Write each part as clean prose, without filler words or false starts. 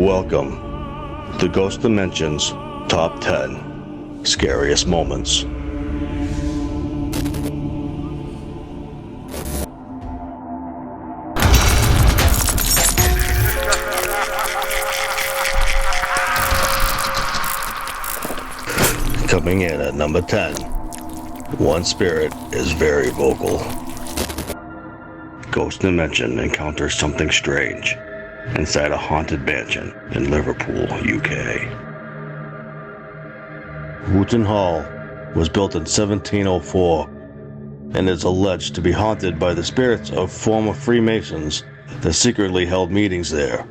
Welcome to Ghost Dimension's Top 10 Scariest Moments. Coming in at number 10, one spirit is very vocal. Ghost Dimension encounters something strange inside a haunted mansion in Liverpool, UK. Wooton Hall was built in 1704 and is alleged to be haunted by the spirits of former Freemasons that secretly held meetings there.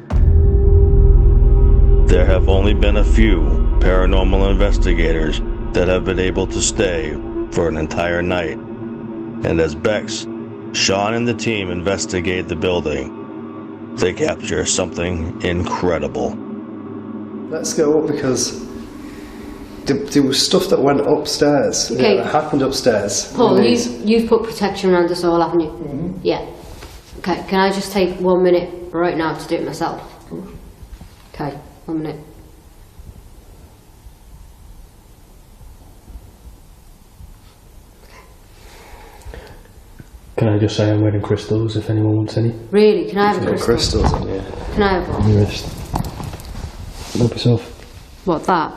There have only been a few paranormal investigators that have been able to stay for an entire night, and as Bex, Sean and the team investigate the building, they capture something incredible. Let's go up because there was stuff that went upstairs. Okay. That happened upstairs. Paul, you've put protection around us all, haven't you? Mm-hmm. Yeah. Okay, can I just take 1 minute right now to do it myself? Okay, 1 minute. Can I just say I'm wearing crystals if anyone wants any? Really? Can I have a crystal? Crystals on you. Can I have On one? your wrist. Help yourself. What, that?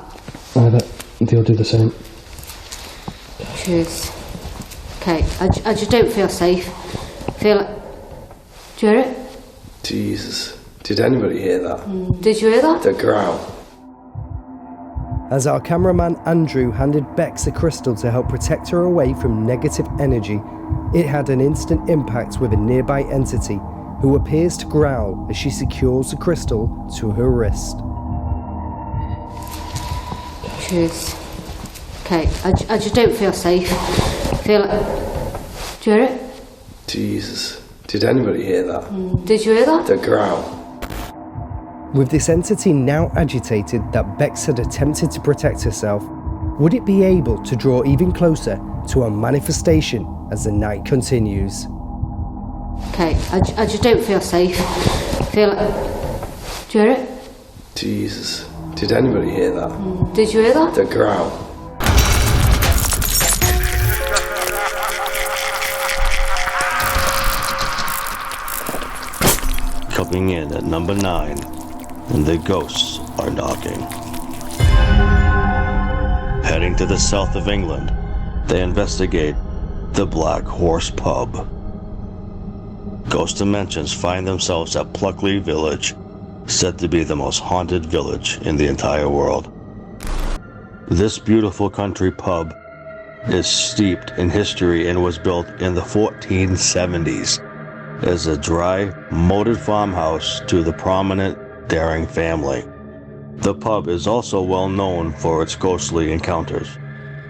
They'll do the same. Cheers. Okay, I just don't feel safe. I feel like... Do you hear it? Jesus. Did anybody hear that? Did you hear that? The growl. As our cameraman Andrew handed Bex a crystal to help protect her away from negative energy, it had an instant impact with a nearby entity who appears to growl as she secures the crystal to her wrist. Cheers. Okay, I just don't feel safe. I feel like... Do you hear it? Jesus. Did anybody hear that? Did you hear that? The growl. With this entity now agitated that Bex had attempted to protect herself, would it be able to draw even closer to a manifestation as the night continues? Okay, I just don't feel safe. I feel like... Do you hear it? Jesus. Did anybody hear that? Did you hear that? The growl. Coming in at number 9, and the ghosts are knocking. Heading to the south of England, they investigate the Black Horse Pub. Ghost Dimensions find themselves at Pluckley Village, said to be the most haunted village in the entire world. This beautiful country pub is steeped in history and was built in the 1470s as a dry, moated farmhouse to the prominent Daring family. The pub is also well known for its ghostly encounters,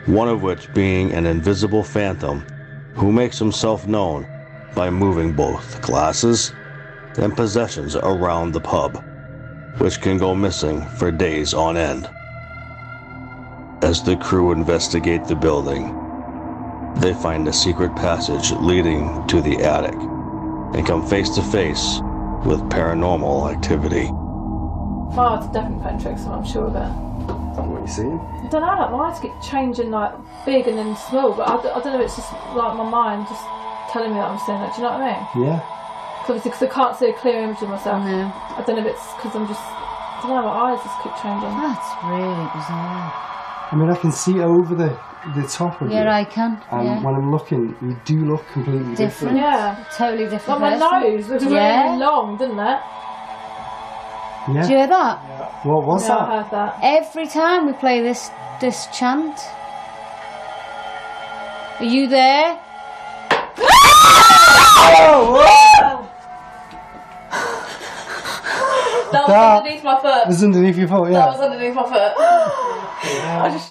one of which being an invisible phantom who makes himself known by moving both glasses and possessions around the pub, which can go missing for days on end. As the crew investigate the building, they find a secret passage leading to the attic and come face to face with paranormal activity. My eyes are definitely playing tricks, and I'm sure of it. What are you seeing? I don't know, like my eyes keep changing, like big and then small, but I don't know if it's just like my mind just telling me that I'm seeing it. Do you know what I mean? Yeah. Obviously, because I can't see a clear image of myself. No. I don't know if it's because I'm just, I don't know, my eyes just keep changing. That's really bizarre. I mean, I can see over the top of you. Yeah, I can. And when I'm looking, you do look completely different. Yeah. Totally different. Like my person. nose was Yeah. really long, didn't it? Yeah. Do you hear that? What was Yeah, that? I heard that. Every time we play this chant. Are you there? That was That underneath my foot. was underneath your foot, yeah. That was underneath my foot. I just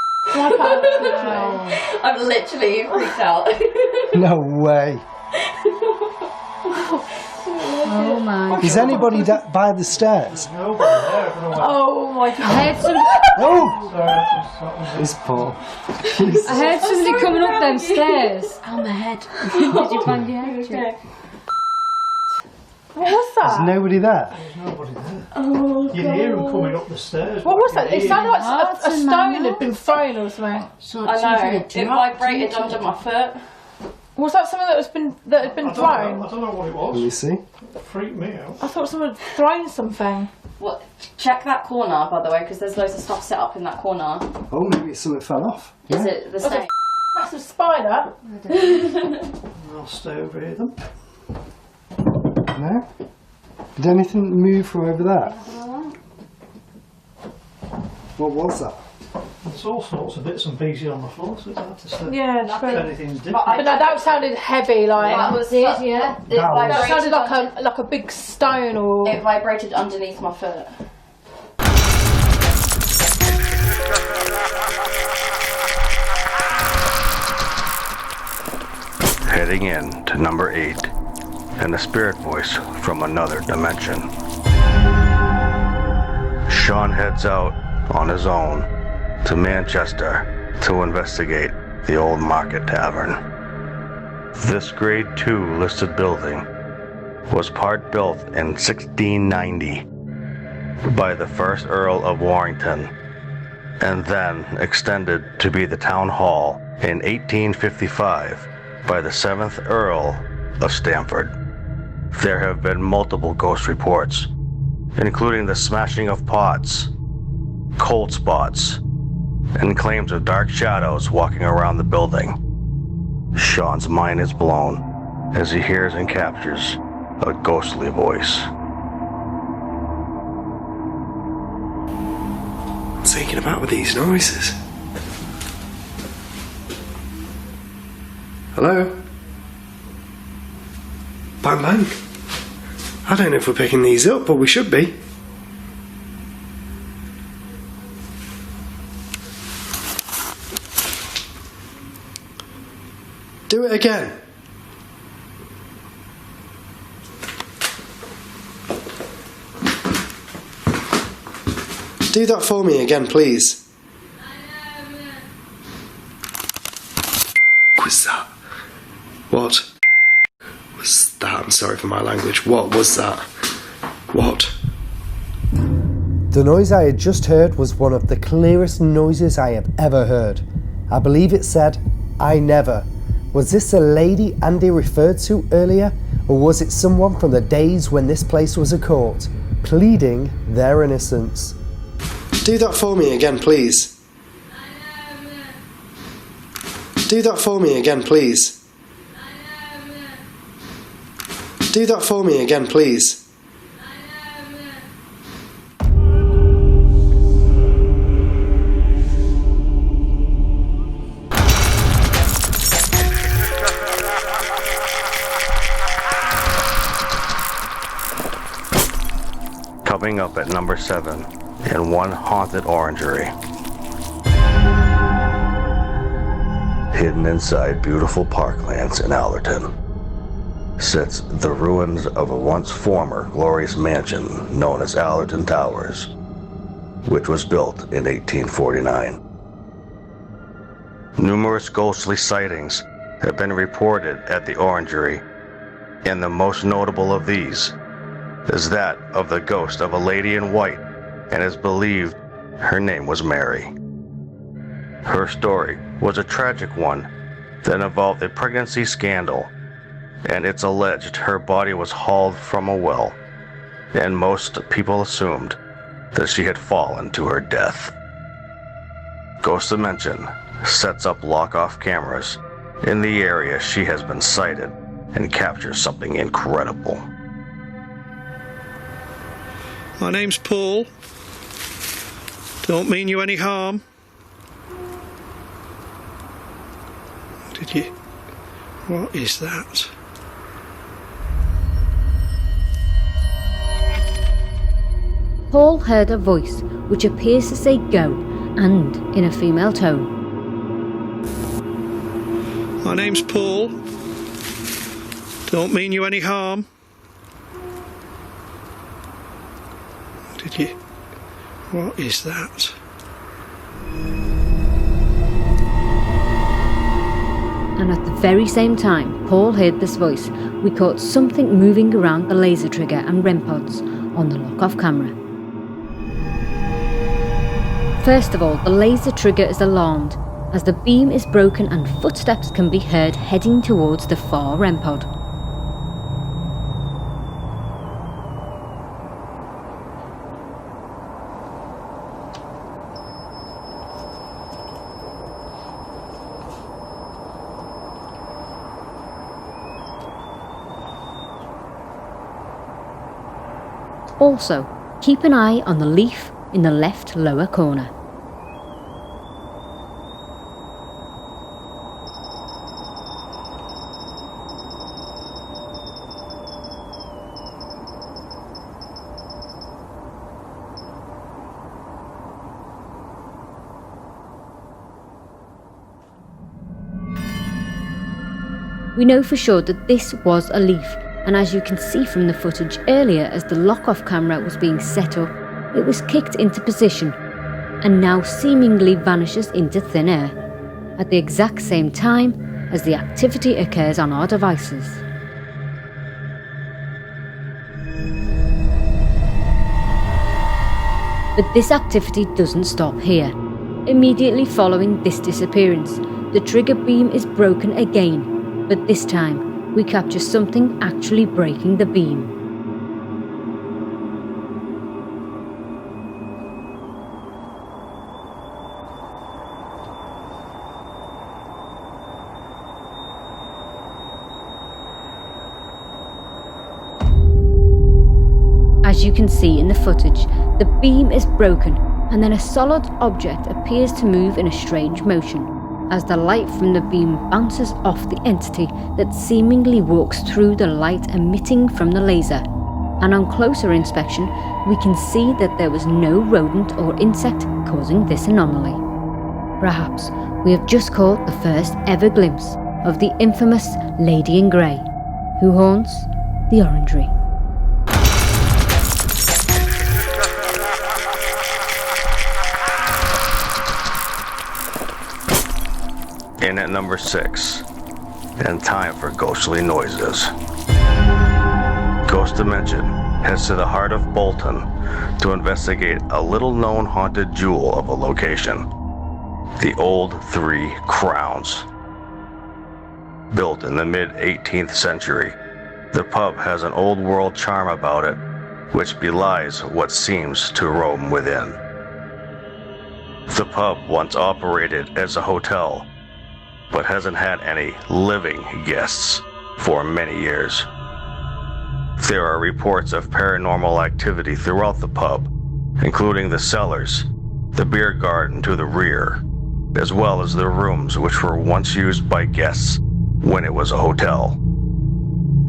I've literally freaked out. No way. Oh my. Is anybody by the stairs? Oh my god. I heard some. Oh! It's Paul. I heard somebody coming up them stairs. Oh my head. Did you bang your head? Okay. What was that? There's nobody there. There's nobody there. Oh, You can hear them coming up the stairs. What was that? You It hear sounded them. like a stone had been thrown or something. I know. It vibrated under my foot. Was that something that had been thrown? I don't know what it Let me was. see. It freaked me out. I thought someone had thrown something. What? Check that corner, by the way, because there's loads of stuff set up in that corner. Oh, maybe something fell off. Is Yeah. it the same? Massive spider. I'll stay over here then. No? Did anything move from over there? What was that? There's all sorts of bits and pieces on the floor, so it's hard to say Yeah, if true. anything's different. But no, that sounded heavy. Like That was yeah. It That was- that sounded vibrated. like a big stone or. It vibrated underneath my foot. Heading in to number 8, and a spirit voice from another dimension. Sean heads out on his own to Manchester to investigate the old Market Tavern. This grade 2 listed building was part built in 1690 by the first Earl of Warrington, and then extended to be the town hall in 1855 by the 7th Earl of Stamford. There have been multiple ghost reports, including the smashing of pots, cold spots, and claims of dark shadows walking around the building. Sean's mind is blown as he hears and captures a ghostly voice. What's taking about with these noises? Hello? Bang bang. I don't know if we're picking these up, but we should be. Do it again. Do that for me again, please. What was that? What was that? I'm sorry for my language. What was that? What? The noise I had just heard was one of the clearest noises I have ever heard. I believe it said, "I never." Was this the lady Andy referred to earlier, or was it someone from the days when this place was a court, pleading their innocence? Do that for me again, please. Do that for me again, please. Do that for me again, please. Coming up at number 7 in one haunted orangery. Hidden inside beautiful parklands in Allerton sits the ruins of a once former glorious mansion known as Allerton Towers, which was built in 1849. Numerous ghostly sightings have been reported at the Orangery, and the most notable of these is that of the ghost of a lady in white, and is believed her name was Mary. Her story was a tragic one that involved a pregnancy scandal, and it's alleged her body was hauled from a well, and most people assumed that she had fallen to her death. Ghost Dimension sets up lock-off cameras in the area she has been sighted and captures something incredible. My name's Paul. Don't mean you any harm. Did you? What is that? Paul heard a voice which appears to say go, and in a female tone. My name's Paul. Don't mean you any harm. Did you? What is that? and at the very same time Paul heard this voice, we caught something moving around the laser trigger and REM pods on the lock-off camera. First of all, the laser trigger is alarmed as the beam is broken and footsteps can be heard heading towards the far REM pod. Also, keep an eye on the leaf in the left lower corner. We know for sure that this was a leaf, and as you can see from the footage earlier, as the lock-off camera was being set up, it was kicked into position and now seemingly vanishes into thin air at the exact same time as the activity occurs on our devices. But this activity doesn't stop here. Immediately following this disappearance, the trigger beam is broken again, but this time we capture something actually breaking the beam. As you can see in the footage, the beam is broken and then a solid object appears to move in a strange motion as the light from the beam bounces off the entity that seemingly walks through the light emitting from the laser. And on closer inspection, we can see that there was no rodent or insect causing this anomaly. Perhaps we have just caught the first ever glimpse of the infamous Lady in Grey, who haunts the Orangery. In at number 6, and time for ghostly noises. Ghost Dimension heads to the heart of Bolton to investigate a little-known haunted jewel of a location, the Old Three Crowns. Built in the mid-18th century, the pub has an old-world charm about it, which belies what seems to roam within. The pub once operated as a hotel, but hasn't had any living guests for many years. There are reports of paranormal activity throughout the pub, including the cellars, the beer garden to the rear, as well as the rooms which were once used by guests when it was a hotel.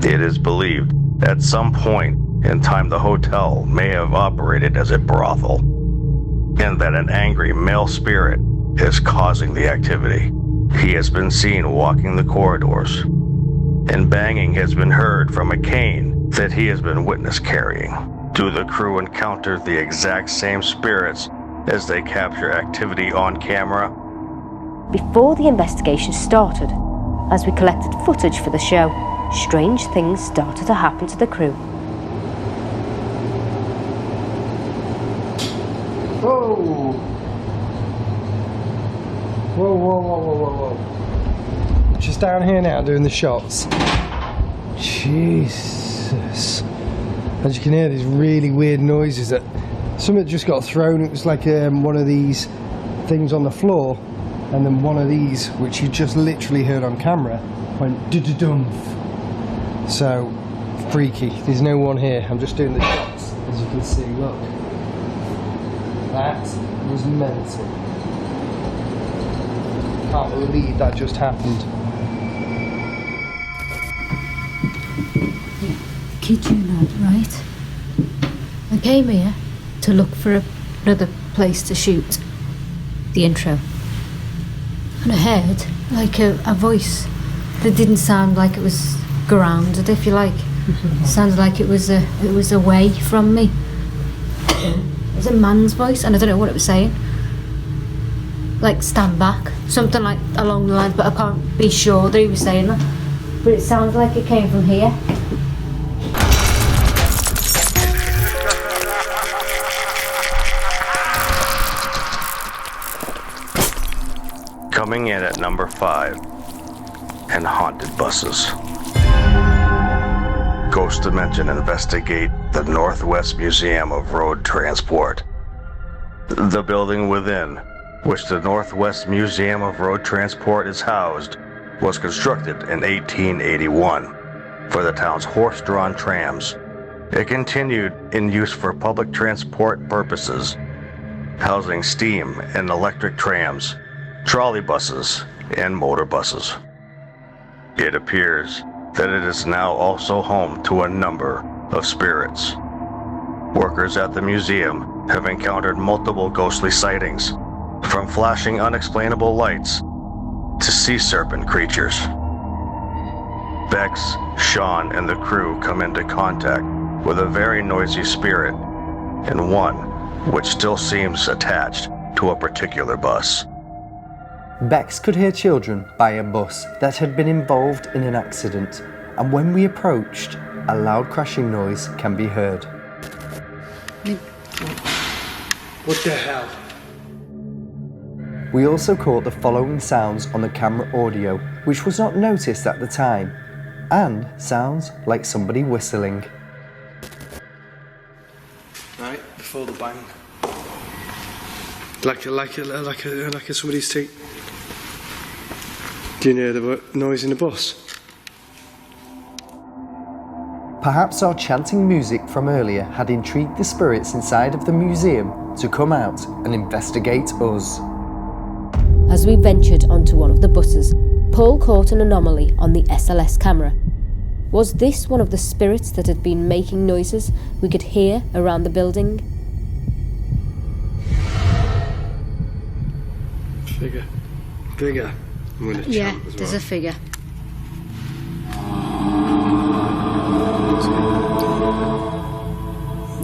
It is believed at some point in time the hotel may have operated as a brothel, and that an angry male spirit is causing the activity. He has been seen walking the corridors, and banging has been heard from a cane that he has been witness carrying. Do the crew encounter the exact same spirits as they capture activity on camera? Before the investigation started, as we collected footage for the show, strange things started to happen to the crew. Whoa! Whoa, whoa, whoa, whoa, whoa, whoa. Just down here now doing the shots. Jesus. As you can hear, there's really weird noises that something just got thrown. It was like one of these things on the floor, and then one of these, which you just literally heard on camera, went du-du-dumph. So freaky. There's no one here. I'm just doing the shots, as you can see. Look. That was mental. Can't believe that just happened. Kid you not, right? I came here to look for another place to shoot the intro. And I heard like a voice that didn't sound like it was grounded, if you like. It sounded like it was away from me. It was a man's voice, and I don't know what it was saying. like stand back, something like along the lines, but I can't be sure that he was saying that. But it sounds like it came from here. Coming in at number 5, and haunted buses. Ghost Dimension investigate the Northwest Museum of Road Transport. The building within, which the Northwest Museum of Road Transport is housed, was constructed in 1881 for the town's horse-drawn trams. It continued in use for public transport purposes, housing steam and electric trams, trolley buses, and motor buses. It appears that it is now also home to a number of spirits. Workers at the museum have encountered multiple ghostly sightings, from flashing unexplainable lights to sea serpent creatures. Bex, Sean, and the crew come into contact with a very noisy spirit, and one which still seems attached to a particular bus. Bex could hear children by a bus that had been involved in an accident, and when we approached, a loud crashing noise can be heard. What the hell? We also caught the following sounds on the camera audio, which was not noticed at the time, and sounds like somebody whistling. Right, before the bang. Like somebody's teeth. Do you hear the noise in the bus? Perhaps our chanting music from earlier had intrigued the spirits inside of the museum to come out and investigate us. As we ventured onto one of the buses, Paul caught an anomaly on the SLS camera. Was this one of the spirits that had been making noises we could hear around the building? Figure. I'm gonna chant as well. There's a figure.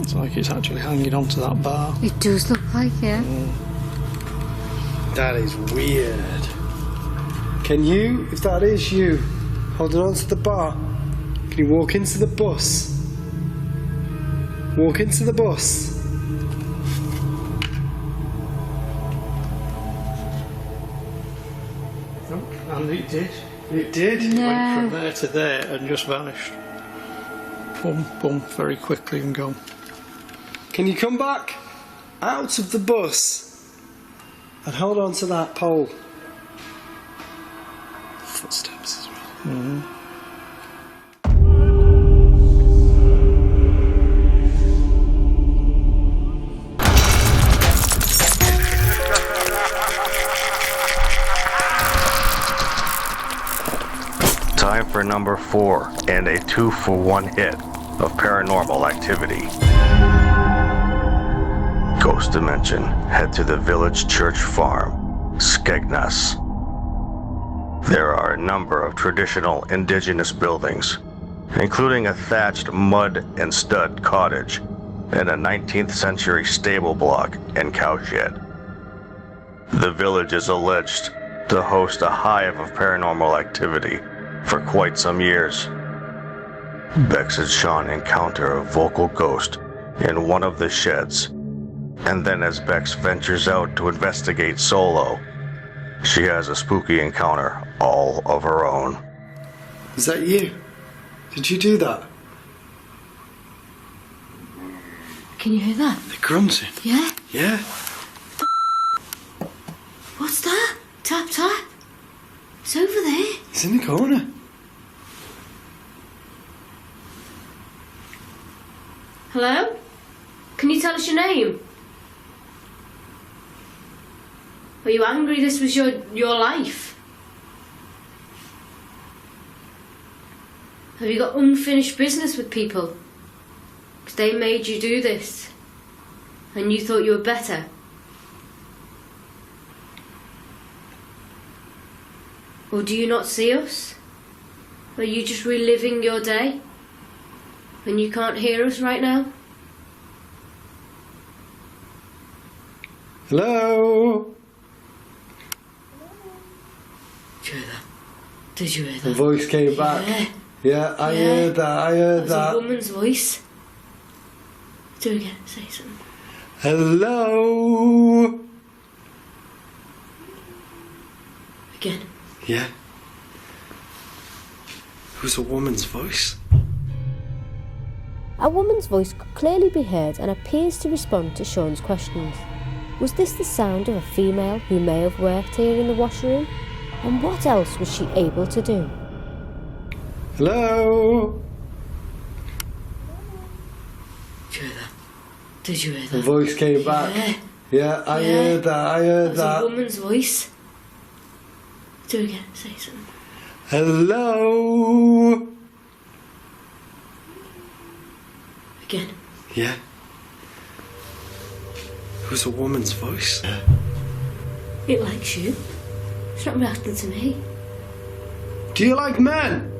It's like it's actually hanging onto that bar. It does look like, yeah. That is weird. Can you, if that is you, holding on to the bar, can you walk into the bus? Walk into the bus. And it did. It did? It went from there to there and just vanished. Boom, boom, very quickly and gone. Can you come back out of the bus and hold on to that pole? Footsteps as well. Mm-hmm. Time for number 4 and a 2-for-1 hit of Paranormal Activity. Ghost Dimension head to the village church farm, Skegness. There are a number of traditional indigenous buildings, including a thatched mud and stud cottage and a 19th century stable block and cowshed. The village is alleged to host a hive of paranormal activity for quite some years. Bex and Sean encounter a vocal ghost in one of the sheds, and then as Bex ventures out to investigate solo, she has a spooky encounter all of her own. Is that you? Did you do that? Can you hear that? They're grunting. Yeah? Yeah. What's that? Tap, tap. It's over there. It's in the corner. Hello? Can you tell us your name? Are you angry this was your life? Have you got unfinished business with people? Because they made you do this. And you thought you were better. Or do you not see us? Are you just reliving your day? And you can't hear us right now? Hello? Did you hear The that? voice came back. Yeah, I heard that. I heard That that. was a woman's voice. Do it again. Say something. Hello. Again. Yeah. It was a woman's voice. A woman's voice could clearly be heard and appears to respond to Sean's questions. Was this the sound of a female who may have worked here in the washroom? And what else was she able to do? Hello. Did you hear that? Did you hear that? The voice came back. Yeah, I heard that. I heard That that. was a woman's voice. Do it again. Say something. Hello. Again. Yeah. It was a woman's voice. It likes you. It's not reacting to me. Do you like men?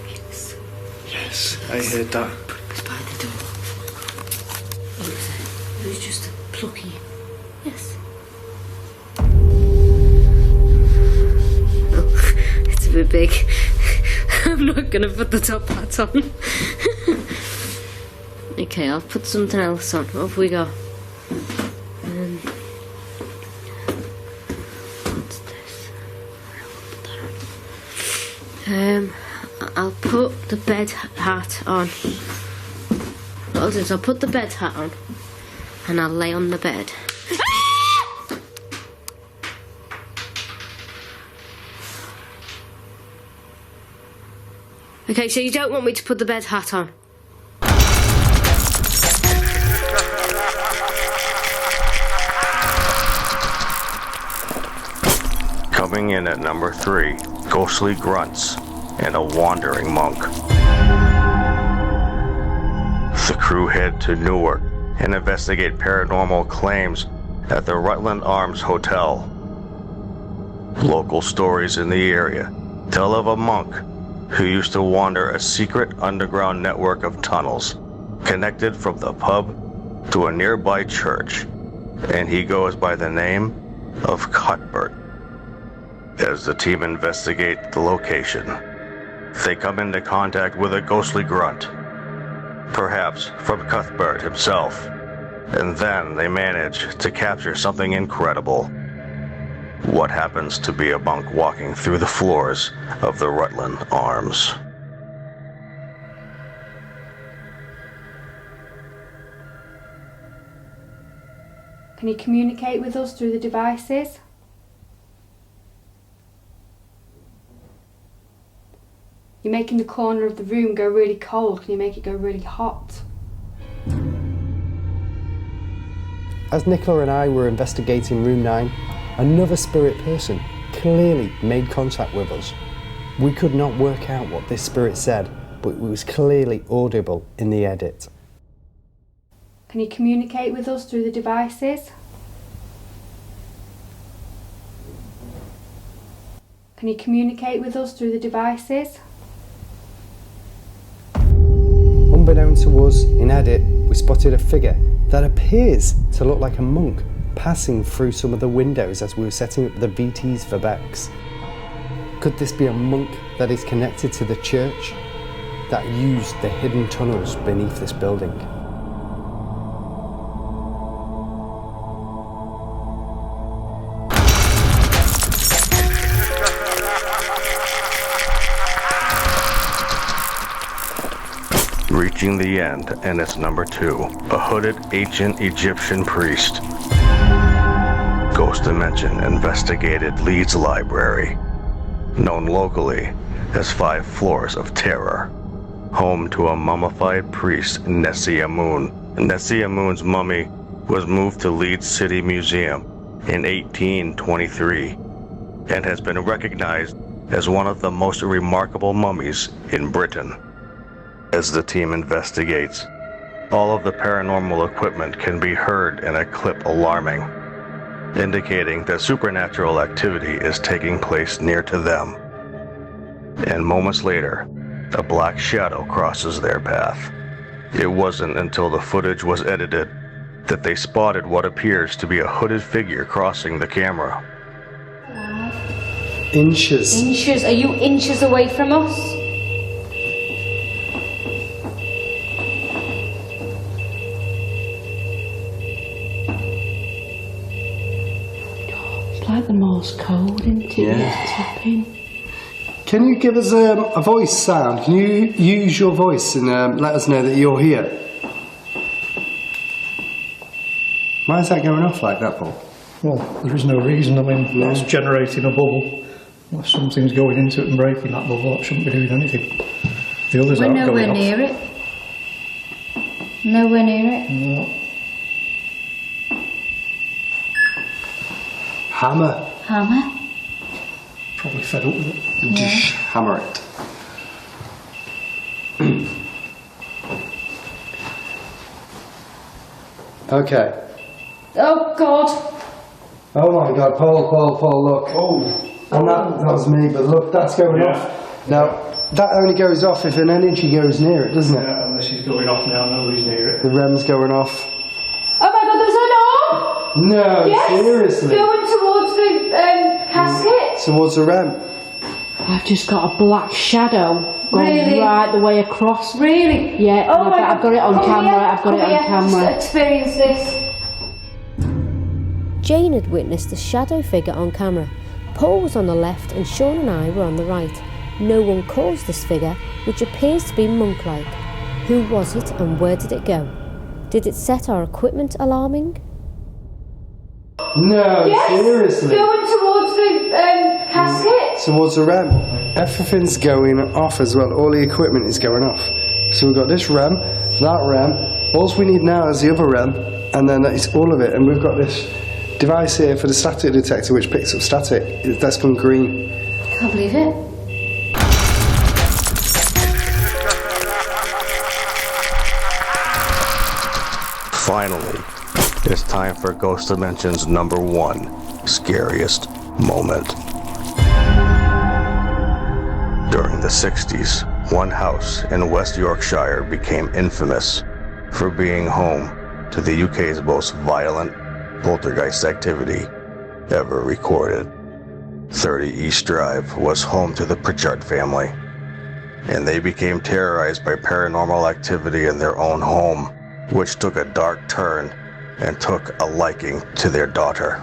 Yes. Yes, I heard that. It was by the door. It was just a plucky. Yes. Oh, it's a bit big. I'm not gonna put the top hat on. Okay, I'll put something else on. Off we go. What's this? I'll put the bed hat on. What I'll do is I'll put the bed hat on and I'll lay on the bed. Okay, so you don't want me to put the bed hat on? Coming in at number 3, ghostly grunts and a wandering monk. The crew head to Newark and investigate paranormal claims at the Rutland Arms Hotel. Local stories in the area tell of a monk who used to wander a secret underground network of tunnels connected from the pub to a nearby church, and he goes by the name of Cuthbert. As the team investigate the location, they come into contact with a ghostly grunt, perhaps from Cuthbert himself, and then they manage to capture something incredible. What happens to be a monk walking through the floors of the Rutland Arms. Can you communicate with us through the devices? You're making the corner of the room go really cold. Can you make it go really hot? As Nicola and I were investigating room 9, another spirit person clearly made contact with us. We could not work out what this spirit said, but it was clearly audible in the edit. Can you communicate with us through the devices? Can you communicate with us through the devices? Unbeknown to us, in edit, we spotted a figure that appears to look like a monk passing through some of the windows as we were setting up the VTs for Bex. Could this be a monk that is connected to the church that used the hidden tunnels beneath this building? Reaching the end, and it's number 2, a hooded ancient Egyptian priest. Ghost Dimension investigated Leeds Library, known locally as 5 Floors of Terror, home to a mummified priest, Nessie Amun. Nessie Amun's mummy was moved to Leeds City Museum in 1823 and has been recognized as one of the most remarkable mummies in Britain. As the team investigates, all of the paranormal equipment can be heard in a clip alarming, indicating that supernatural activity is taking place near to them. And moments later, a black shadow crosses their path. It wasn't until the footage was edited that they spotted what appears to be a hooded figure crossing the camera. Inches. Inches? Are you inches away from us? It's like the Morse code, isn't it? Yeah. It's tapping. Can you give us a voice sound? Can you use your voice and let us know that you're here? Why is that going off like that, Paul? Well, there is no reason. I mean, that's generating a bubble. If something's going into it and breaking that bubble, that shouldn't be doing anything. The others aren't We're going nowhere off. near it. Nowhere near it. No. Hammer. Hammer? Probably fed up with it. Just hammer it. Okay. Oh God! Oh my God, Paul, look. Oh, and that was me, but look, that's going off. Now, that only goes off if an energy goes near it, doesn't it? Yeah, unless she's going off now, nobody's near it. The REM's going off. Oh my God, there's an arm! No, Yes, seriously. going towards the casket. Towards the REM. I've just got a black shadow going Really? right the way across. Really? Yeah, Oh and my I've got it on God. Come camera. here, I've got it come on here, camera. just experience this. Jane had witnessed the shadow figure on camera. Paul was on the left and Sean and I were on the right. No one calls this figure, which appears to be monk-like. Who was it and where did it go? Did it set our equipment alarming? No, Yes, seriously. going towards the casket. Towards the REM. Everything's going off as well. All the equipment is going off. So we've got this REM, that REM. All we need now is the other REM, and then it's all of it. And we've got this device here for the static detector, which picks up static. That's gone green. Can't believe it. Finally, it's time for Ghost Dimension's #1 scariest moment. During the 60s, one house in West Yorkshire became infamous for being home to the UK's most violent poltergeist activity ever recorded. 30 East Drive was home to the Pritchard family, and they became terrorized by paranormal activity in their own home, which took a dark turn and took a liking to their daughter.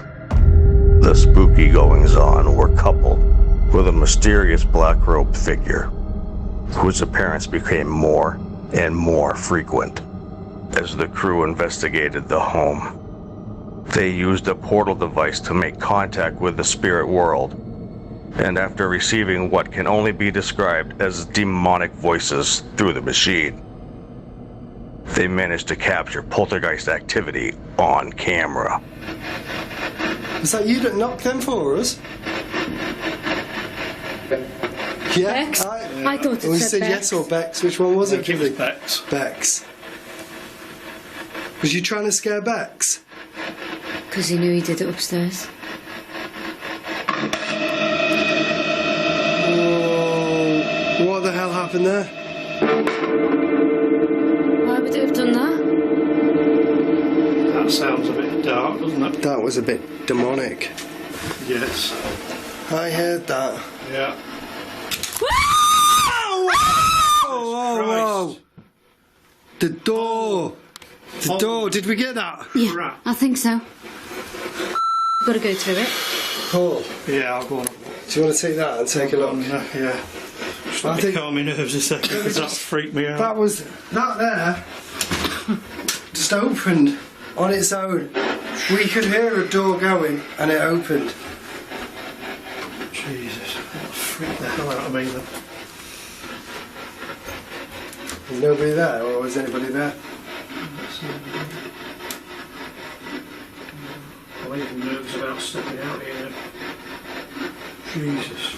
The spooky goings-on were coupled with a mysterious black-robed figure, whose appearance became more and more frequent. As the crew investigated the home, they used a portal device to make contact with the spirit world, and after receiving what can only be described as demonic voices through the machine, they managed to capture poltergeist activity on camera. Is that you that knocked them for us? Yeah. Bex? I thought it We said said Bex. yes or Bex. Which one was it? Give us Bex. Bex. Was you trying to scare Bex? Because he knew he did it upstairs. Oh, what the hell happened there? Why would it have done that? That sounds a bit dark, doesn't it? That was a bit demonic. Yes. I heard that. Yeah. Whoa! The door! The door! Did we get that? Yeah, I think so. Got to go through it. Paul, Yeah, I'll go on. do you want to take that and take a look? Yeah. Just let me calm my nerves a second, because that freaked me out. That was that there. Just opened on its own. We could hear a door going, and it opened. Jesus, that freaked the hell out of me then. Is nobody there, or is anybody there? I'm even nervous about stepping out here. Jesus.